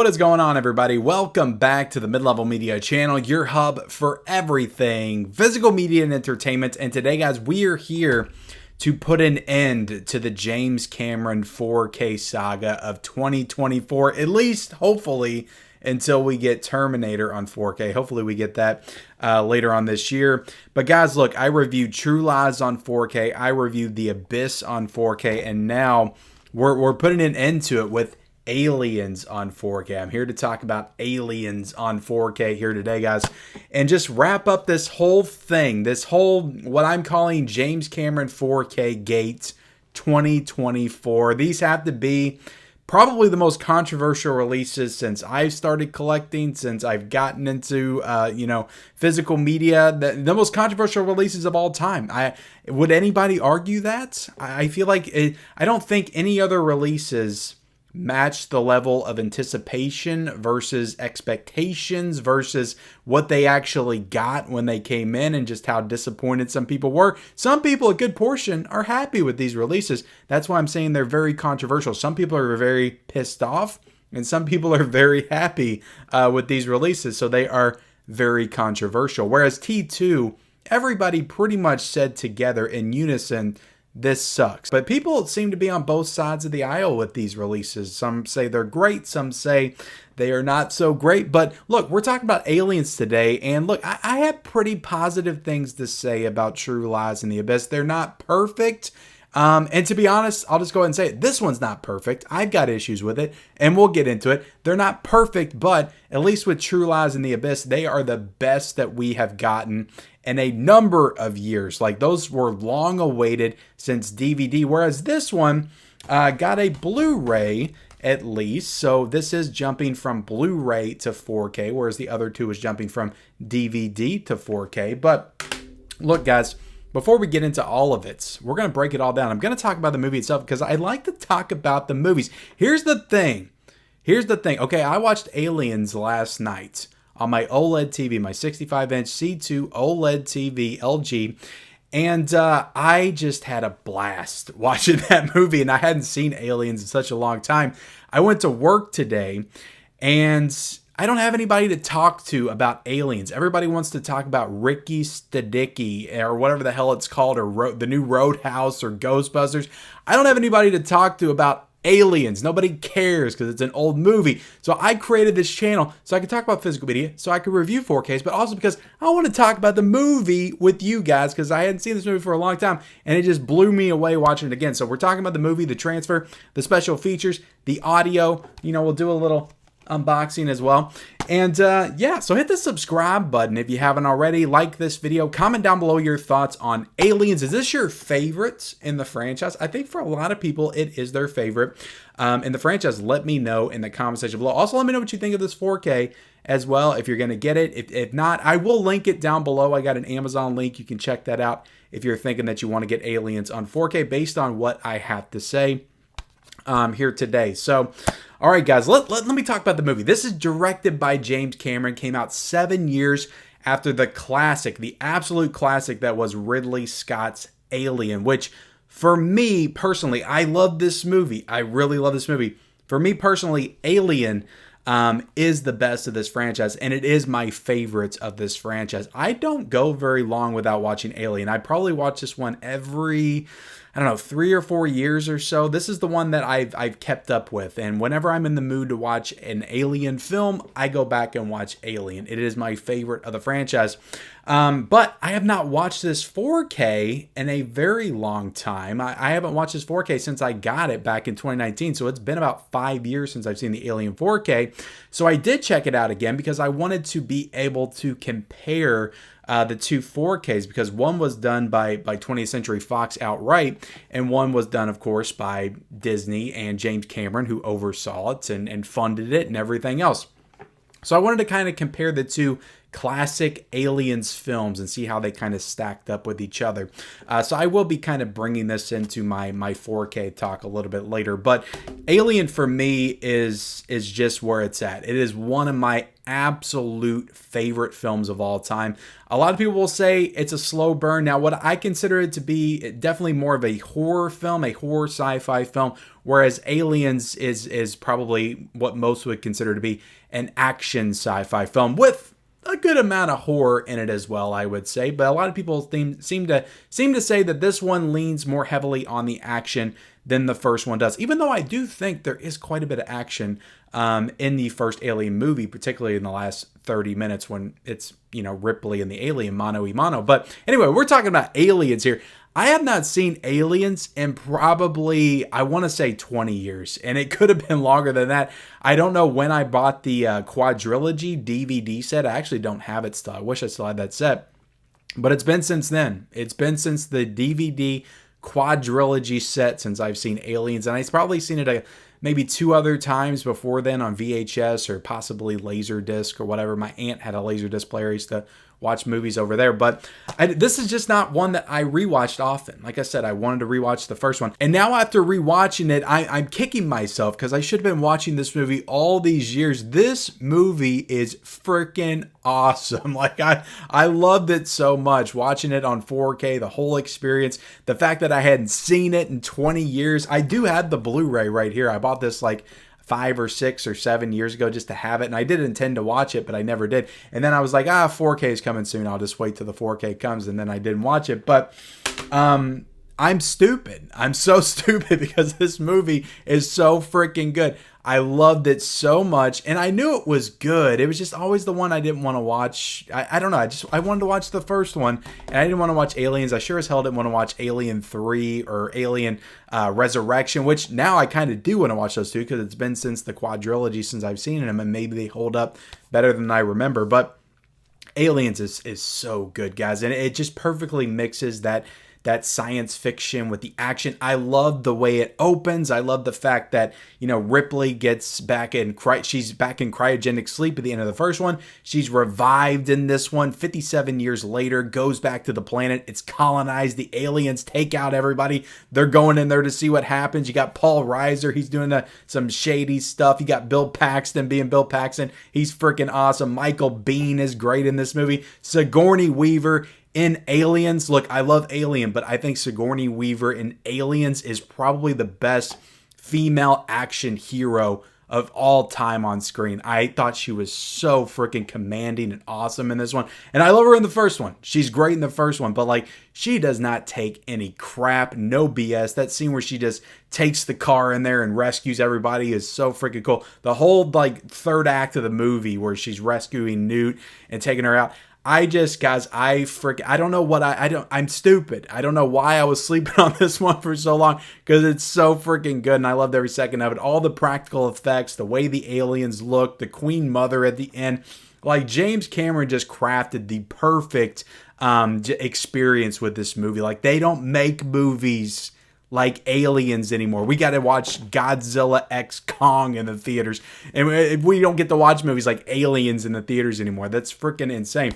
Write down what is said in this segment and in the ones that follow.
what is going on, everybody? Welcome back to the Mid-Level Media channel, your hub for everything physical media and entertainment. And today, guys, we are here to put an end to the James Cameron 4K saga of 2024, at least, hopefully, until we get Terminator on 4K. Hopefully we get that later on this year. But guys, look, I reviewed True Lies on 4K. I reviewed The Abyss on 4K. And now we're putting an end to it with Aliens on 4K. I'm here to talk about Aliens on 4K here today, guys, and just wrap up this whole thing, this whole, what I'm calling James Cameron 4K Gate 2024. These have to be probably the most controversial releases since I've started collecting, since I've gotten into, physical media, the most controversial releases of all time. Would anybody argue that? I feel like I don't think any other releases match the level of anticipation versus expectations versus what they actually got when they came in, and just how disappointed some people were. Some people, a good portion, are happy with these releases. That's why I'm saying they're very controversial. Some people are very pissed off, and some people are very happy with these releases. So they are very controversial. Whereas T2, everybody pretty much said together in unison, this sucks. But people seem to be on both sides of the aisle with these releases. Some say they're great, some say they are not so great. But look, we're talking about Aliens today, and look, I have pretty positive things to say about True Lies and The Abyss. They're not perfect. And to be honest, I'll just go ahead and say it. This one's not perfect. I've got issues with it, and we'll get into it. They're not perfect, but at least with True Lies and The Abyss, they are the best that we have gotten in a number of years. Like, those were long awaited since DVD, whereas this one got a Blu-ray at least. So this is jumping from Blu-ray to 4K, whereas the other two is jumping from DVD to 4K. But look, guys, before we get into all of it, we're going to break it all down. I'm going to talk about the movie itself because I like to talk about the movies. Here's the thing. Okay, I watched Aliens last night on my OLED TV, my 65-inch C2 OLED TV, LG. And I just had a blast watching that movie, and I hadn't seen Aliens in such a long time. I went to work today, and I don't have anybody to talk to about Aliens. Everybody wants to talk about Ricky Stadicki or whatever the hell it's called, or the new Roadhouse or Ghostbusters. I don't have anybody to talk to about Aliens. Nobody cares because it's an old movie. So I created this channel so I could talk about physical media, so I could review 4Ks, but also because I want to talk about the movie with you guys, because I hadn't seen this movie for a long time and it just blew me away watching it again. So we're talking about the movie, the transfer, the special features, the audio. We'll do a little unboxing as well. And so hit the subscribe button if you haven't already. Like this video. Comment down below your thoughts on Aliens. Is this your favorite in the franchise? I think for a lot of people it is their favorite in the franchise. Let me know in the comment section below. Also, let me know what you think of this 4K as well, if you're going to get it. If not, I will link it down below. I got an Amazon link. You can check that out if you're thinking that you want to get Aliens on 4K based on what I have to say here today. So, all right, guys, let me talk about the movie. This is directed by James Cameron. Came out 7 years after the classic, the absolute classic that was Ridley Scott's Alien, which for me personally, I love this movie. I really love this movie. For me personally, Alien is the best of this franchise, and it is my favorite of this franchise. I don't go very long without watching Alien. I probably watch this one every 3 or 4 years or so. This is the one that I've kept up with, and whenever I'm in the mood to watch an Alien film, I go back and watch Alien. It is my favorite of the franchise. But I have not watched this 4K in a very long time. I haven't watched this 4K since I got it back in 2019, so it's been about 5 years since I've seen the Alien 4K. So I did check it out again because I wanted to be able to compare the two 4Ks, because one was done by 20th Century Fox outright, and one was done, of course, by Disney and James Cameron, who oversaw it and funded it and everything else. So I wanted to kind of compare the two classic Aliens films and see how they kind of stacked up with each other. So I will be kind of bringing this into my 4K talk a little bit later. But Alien for me is just where it's at. It is one of my absolute favorite films of all time. A lot of people will say it's a slow burn. Now, what I consider it to be, definitely more of a horror film, a horror sci-fi film, whereas Aliens is probably what most would consider to be an action sci-fi film with a good amount of horror in it as well, I would say. But a lot of people seem to say that this one leans more heavily on the action than the first one does. Even though I do think there is quite a bit of action in the first Alien movie, particularly in the last 30 minutes when it's, Ripley and the alien mano a mano. But anyway, we're talking about Aliens here. I have not seen Aliens in probably, I want to say 20 years, and it could have been longer than that. I don't know when I bought the quadrilogy DVD set. I actually don't have it still. I wish I still had that set, but it's been since then. It's been since the DVD quadrilogy set since I've seen Aliens, and I've probably seen it maybe 2 other times before then on VHS or possibly Laserdisc or whatever. My aunt had a Laserdisc player. I used to watch movies over there, but this is just not one that I rewatched often. Like I said, I wanted to rewatch the first one, and now after rewatching it, I'm kicking myself because I should have been watching this movie all these years. This movie is freaking awesome. Like I loved it so much, watching it on 4K, the whole experience, the fact that I hadn't seen it in 20 years. I do have the Blu-ray right here. I bought this like 5 or 6 or 7 years ago just to have it, and I did intend to watch it, but I never did. And then I was like, 4K is coming soon, I'll just wait till the 4K comes, and then I didn't watch it. But I'm stupid. I'm so stupid because this movie is so freaking good. I loved it so much, and I knew it was good. It was just always the one I didn't want to watch. I don't know. I wanted to watch the first one, and I didn't want to watch Aliens. I sure as hell didn't want to watch Alien 3 or Alien Resurrection, which now I kind of do want to watch those two because it's been since the quadrilogy since I've seen them, and maybe they hold up better than I remember. But Aliens is so good, guys, and it just perfectly mixes that science fiction with the action. I love the way it opens. I love the fact that, Ripley gets back she's back in cryogenic sleep at the end of the first one. She's revived in this one 57 years later, goes back to the planet. It's colonized. The aliens take out everybody. They're going in there to see what happens. You got Paul Reiser. He's doing some shady stuff. You got Bill Paxton being Bill Paxton. He's freaking awesome. Michael Biehn is great in this movie. Sigourney Weaver in Aliens. Look, I love Alien, but I think Sigourney Weaver in Aliens is probably the best female action hero of all time on screen. I thought she was so freaking commanding and awesome in this one. And I love her in the first one. She's great in the first one, but she does not take any crap, no BS. That scene where she just takes the car in there and rescues everybody is so freaking cool. The whole third act of the movie where she's rescuing Newt and taking her out. I don't know what I'm stupid. I don't know why I was sleeping on this one for so long because it's so freaking good and I loved every second of it. All the practical effects, the way the aliens look, the Queen Mother at the end. James Cameron just crafted the perfect experience with this movie. They don't make movies like Aliens anymore. We got to watch Godzilla X Kong in the theaters. And we don't get to watch movies like Aliens in the theaters anymore. That's freaking insane.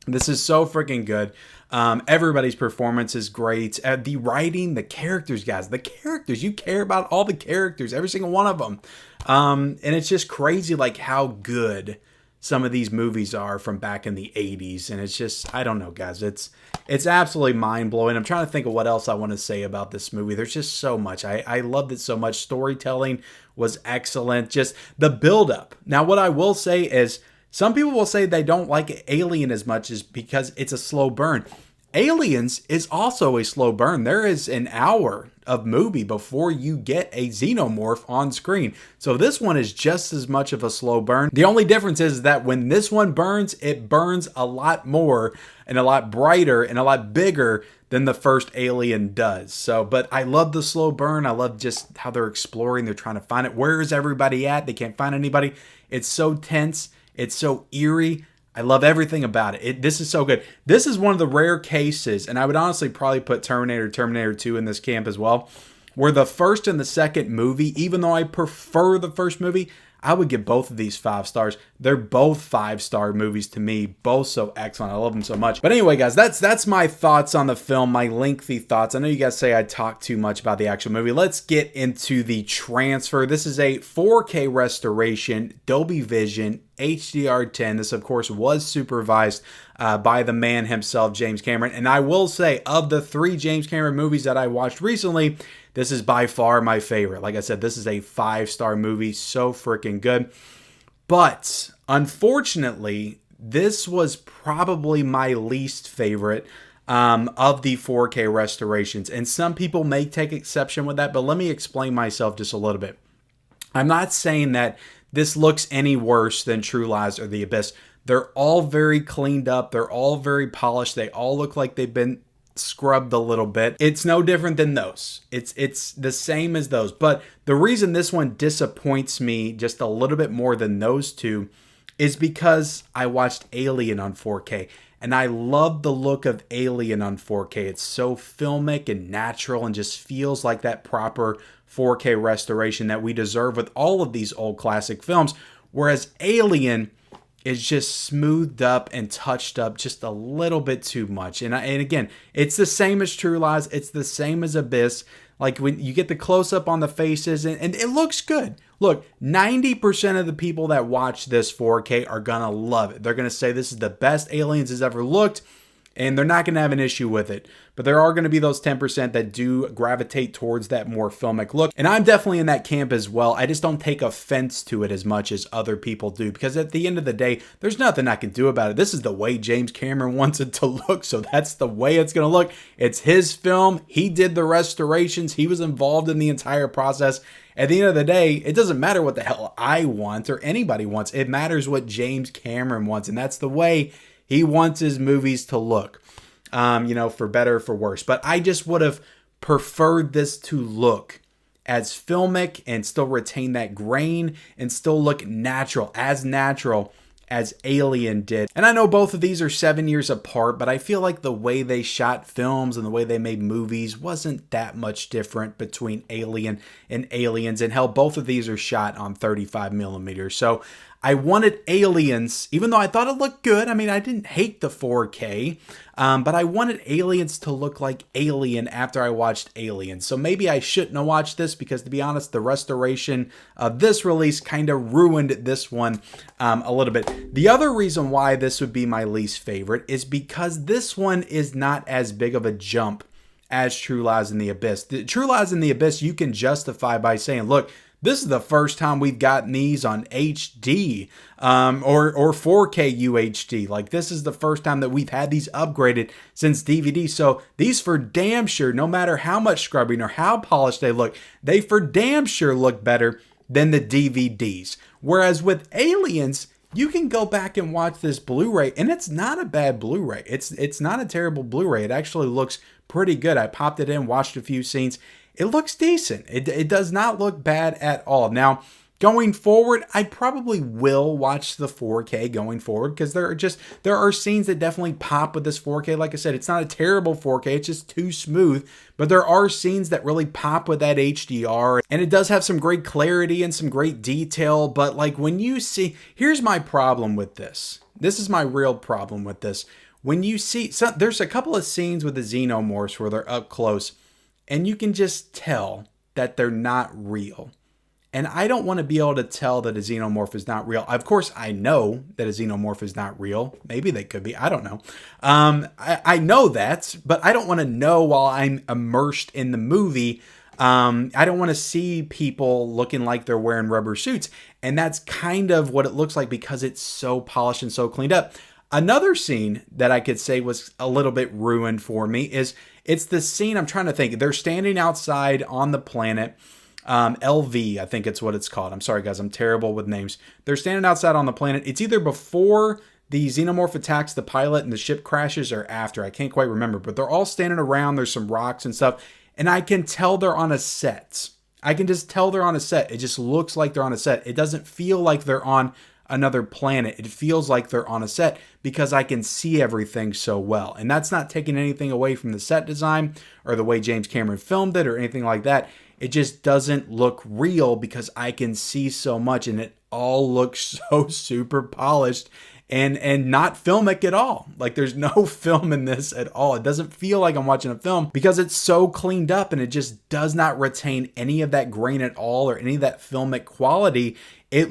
This is so freaking good. Everybody's performance is great. The writing, the characters, guys. The characters. You care about all the characters. Every single one of them. And it's just crazy how good some of these movies are from back in the 80s. And it's just, I don't know, guys. It's absolutely mind-blowing. I'm trying to think of what else I want to say about this movie. There's just so much. I loved it so much. Storytelling was excellent. Just the build-up. Now, what I will say is, some people will say they don't like Alien as much as because it's a slow burn. Aliens is also a slow burn. There is an hour of movie before you get a xenomorph on screen. So this one is just as much of a slow burn. The only difference is that when this one burns, it burns a lot more and a lot brighter and a lot bigger than the first Alien does. But I love the slow burn. I love just how they're exploring. They're trying to find it. Where is everybody at? They can't find anybody. It's so tense. It's so eerie. I love everything about it. This is so good. This is one of the rare cases, and I would honestly probably put Terminator 2 in this camp as well, where the first and the second movie, even though I prefer the first movie, I would give both of these 5 stars. They're both 5-star movies to me, both so excellent. I love them so much. But anyway, guys, that's my thoughts on the film, my lengthy thoughts. I know you guys say I talk too much about the actual movie. Let's get into the transfer. This is a 4K restoration, Dolby Vision, HDR10. This, of course, was supervised by the man himself, James Cameron. And I will say, of the 3 James Cameron movies that I watched recently, this is by far my favorite. Like I said, this is a 5-star movie. So freaking good. But unfortunately, this was probably my least favorite of the 4K restorations. And some people may take exception with that, but let me explain myself just a little bit. I'm not saying that this looks any worse than True Lies or The Abyss. They're all very cleaned up. They're all very polished. They all look like they've been scrubbed a little bit. It's no different than those. It's the same as those. But the reason this one disappoints me just a little bit more than those two is because I watched Alien on 4K. And I love the look of Alien on 4K. It's so filmic and natural and just feels like that proper 4K restoration that we deserve with all of these old classic films. Whereas Alien is just smoothed up and touched up just a little bit too much. And again, it's the same as True Lies. It's the same as Abyss. Like when you get the close-up on the faces, and it looks good. Look, 90% of the people that watch this 4K are going to love it. They're going to say this is the best Aliens has ever looked, and they're not going to have an issue with it. But there are going to be those 10% that do gravitate towards that more filmic look. And I'm definitely in that camp as well. I just don't take offense to it as much as other people do. Because at the end of the day, there's nothing I can do about it. This is the way James Cameron wants it to look. So that's the way it's going to look. It's his film. He did the restorations. He was involved in the entire process. At the end of the day, it doesn't matter what the hell I want or anybody wants. It matters what James Cameron wants. And that's the way he wants his movies to look, for better or for worse. But I just would have preferred this to look as filmic and still retain that grain and still look natural as Alien did. And I know both of these are 7 years apart, but I feel like the way they shot films and the way they made movies wasn't that much different between Alien and Aliens. And hell, both of these are shot on 35 millimeters. So I wanted Aliens, even though I thought it looked good. I mean, I didn't hate the 4K, but I wanted Aliens to look like Alien after I watched Aliens. So maybe I shouldn't have watched this because, to be honest, the restoration of this release kind of ruined this one a little bit. The other reason why this would be my least favorite is because this one is not as big of a jump as True Lies and The Abyss. The True Lies and The Abyss you can justify by saying, look, this is the first time we've gotten these on HD or 4K UHD. Like, this is the first time that we've had these upgraded since DVD. So these for damn sure, no matter how much scrubbing or how polished they look, they for damn sure look better than the DVDs. Whereas with Aliens, you can go back and watch this Blu-ray, and it's not a bad Blu-ray. It's not a terrible Blu-ray. It actually looks pretty good. I popped it in, watched a few scenes. It looks decent. It does not look bad at all. Now, going forward, I probably will watch the 4K going forward because there are scenes that definitely pop with this 4K. Like I said, it's not a terrible 4K. It's just too smooth. But there are scenes that really pop with that HDR. And it does have some great clarity and some great detail. But like when you see, here's my problem with this. This is my real problem with this. When you see, there's a couple of scenes with the xenomorphs where they're up close. And you can just tell that they're not real. And I don't want to be able to tell that a xenomorph is not real. Of course, I know that a xenomorph is not real. Maybe they could be. I don't know. I know that, but I don't want to know while I'm immersed in the movie. I don't want to see people looking like they're wearing rubber suits. And that's kind of what it looks like because it's so polished and so cleaned up. Another scene that I could say was a little bit ruined for me is it's the scene, I'm trying to think. They're standing outside on the planet, LV, I think it's what it's called. I'm sorry, guys, I'm terrible with names. They're standing outside on the planet. It's either before the xenomorph attacks the pilot and the ship crashes or after. I can't quite remember, but they're all standing around. There's some rocks and stuff, and I can tell they're on a set. I can just tell they're on a set. It just looks like they're on a set. It doesn't feel like they're on another planet. It feels like they're on a set because I can see everything so well. And that's not taking anything away from the set design or the way James Cameron filmed it or anything like that. It just doesn't look real because I can see so much, and it all look so super polished and not filmic at all. Like there's no film in this at all. It doesn't feel like I'm watching a film because it's so cleaned up and it just does not retain any of that grain at all or any of that filmic quality. It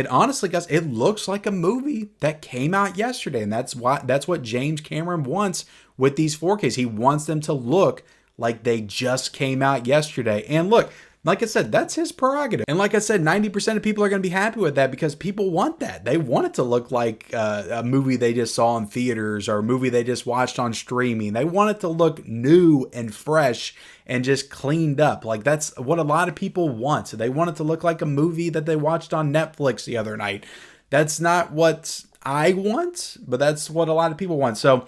honestly, guys, it looks like a movie that came out yesterday. And that's what James Cameron wants with these 4Ks. He wants them to look like they just came out yesterday. And look, like I said, that's his prerogative. And like I said, 90% of people are going to be happy with that because people want that. They want it to look like a movie they just saw in theaters or a movie they just watched on streaming. They want it to look new and fresh and just cleaned up. Like that's what a lot of people want. So they want it to look like a movie that they watched on Netflix the other night. That's not what I want, but that's what a lot of people want. So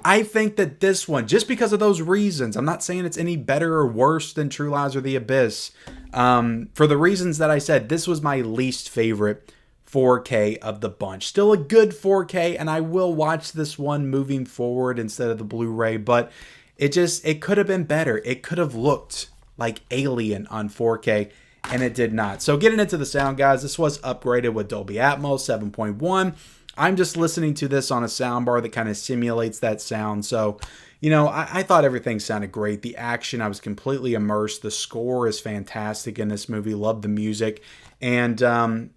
I think that this one, just because of those reasons, I'm not saying it's any better or worse than True Lies or The Abyss. For the reasons that I said, this was my least favorite 4K of the bunch. Still a good 4K, and I will watch this one moving forward instead of the Blu-ray, but it could have been better. It could have looked like Alien on 4K, and it did not. So getting into the sound, guys, this was upgraded with Dolby Atmos 7.1. I'm just listening to this on a soundbar that kind of simulates that sound. So, you know, I thought everything sounded great. The action, I was completely immersed. The score is fantastic in this movie. Love the music. And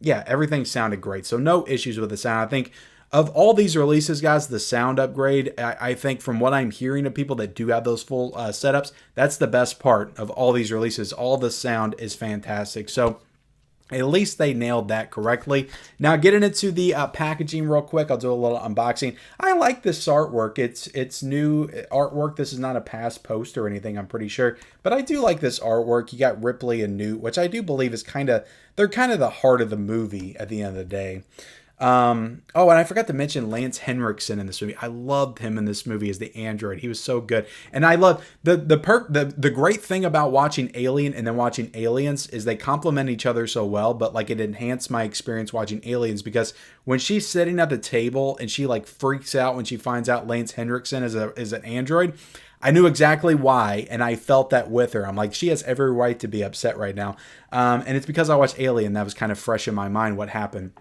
yeah, everything sounded great. So no issues with the sound. I think of all these releases, guys, the sound upgrade, I think from what I'm hearing of people that do have those full setups, that's the best part of all these releases. All the sound is fantastic. So at least they nailed that correctly. Now, getting into the packaging real quick, I'll do a little unboxing. I like this artwork. It's new artwork. This is not a past post or anything, I'm pretty sure. But I do like this artwork. You got Ripley and Newt, which I do believe is they're kind of the heart of the movie at the end of the day. Oh, and I forgot to mention Lance Henriksen in this movie. I loved him in this movie as the android. He was so good. And I love the great thing about watching Alien and then watching Aliens is they complement each other so well, but like it enhanced my experience watching Aliens because when she's sitting at the table and she like freaks out when she finds out Lance Henriksen is an android, I knew exactly why, and I felt that with her. I'm like, she has every right to be upset right now. And it's because I watched Alien. That was kind of fresh in my mind what happened.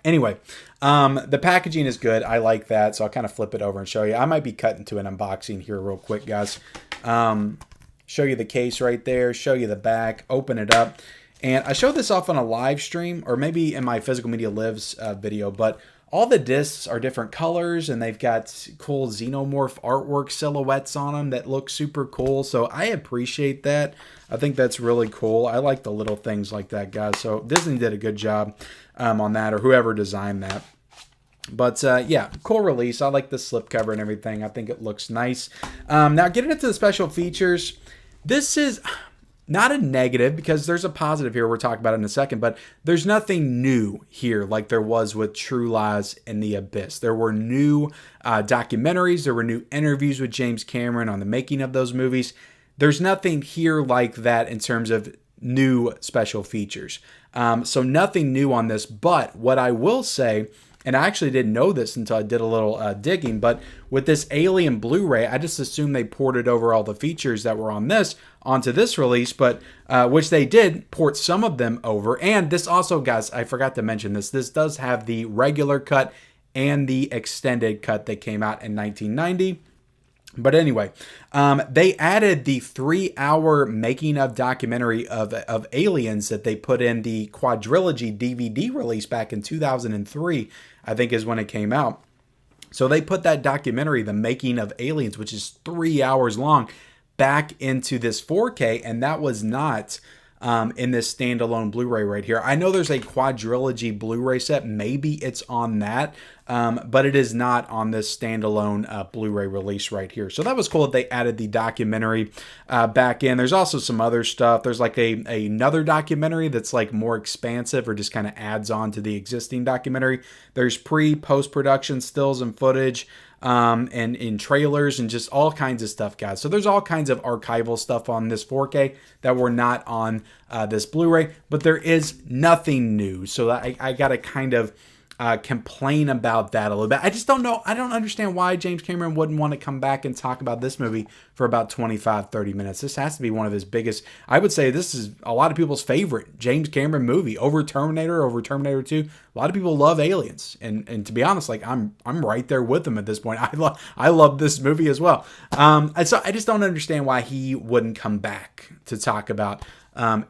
Anyway, the packaging is good. I like that, so I'll kind of flip it over and show you. I might be cutting to an unboxing here real quick, guys. Show you the case right there, show you the back, open it up. And I showed this off on a live stream, or maybe in my Physical Media Lives video, but all the discs are different colors, and they've got cool xenomorph artwork silhouettes on them that look super cool, so I appreciate that. I think that's really cool. I like the little things like that, guys. So Disney did a good job on that, or whoever designed that. But yeah, cool release. I like the slipcover and everything. I think it looks nice. Now, getting into the special features, this is not a negative because there's a positive here we're talking about in a second, but there's nothing new here like there was with True Lies and The Abyss. There were new documentaries. There were new interviews with James Cameron on the making of those movies. There's nothing here like that in terms of new special features. So nothing new on this, but what I will say, and I actually didn't know this until I did a little digging, but with this Alien Blu-ray, I just assumed they ported over all the features that were on this onto this release, but which they did port some of them over. And this also, guys, I forgot to mention this. This does have the regular cut and the extended cut that came out in 1990. But anyway, they added the 3-hour making of documentary of Aliens that they put in the quadrilogy DVD release back in 2003, I think is when it came out. So they put that documentary, The Making of Aliens, which is 3 hours long, back into this 4K, and that was not in this standalone Blu-ray right here. I know there's a quadrilogy Blu-ray set. Maybe it's on that, but it is not on this standalone Blu-ray release right here. So that was cool that they added the documentary back in. There's also some other stuff. There's like another documentary that's like more expansive or just kind of adds on to the existing documentary. There's post-production stills and footage, and in trailers and just all kinds of stuff, guys. So there's all kinds of archival stuff on this 4K that were not on this Blu-ray, but there is nothing new. So I got to kind of complain about that a little bit. I just don't know. I don't understand why James Cameron wouldn't want to come back and talk about this movie for about 25, 30 minutes. This has to be one of his biggest, I would say this is a lot of people's favorite James Cameron movie over Terminator, over Terminator 2. A lot of people love Aliens. And to be honest, like I'm right there with them at this point. I love this movie as well. And so I just don't understand why he wouldn't come back to talk about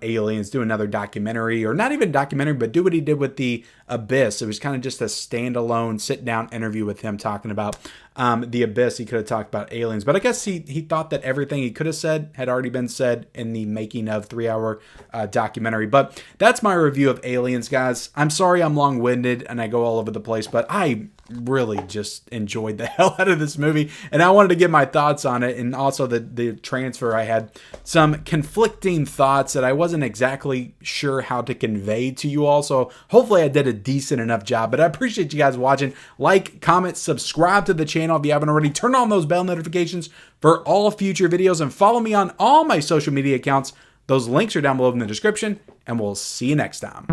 Aliens, do another documentary, or not even documentary, but do what he did with The Abyss. It was kind of just a standalone sit-down interview with him talking about The Abyss. He could have talked about Aliens, but I guess he thought that everything he could have said had already been said in the making of 3-hour documentary. But that's my review of Aliens, guys. I'm sorry I'm long-winded and I go all over the place, but I really just enjoyed the hell out of this movie, and I wanted to get my thoughts on it. And also the transfer, I had some conflicting thoughts that I wasn't exactly sure how to convey to you all, so hopefully I did a decent enough job. But I appreciate you guys watching. Like, comment, subscribe to the channel if you haven't already. Turn on those bell notifications for all future videos, and follow me on all my social media accounts. Those links are down below in the description, and we'll see you next time.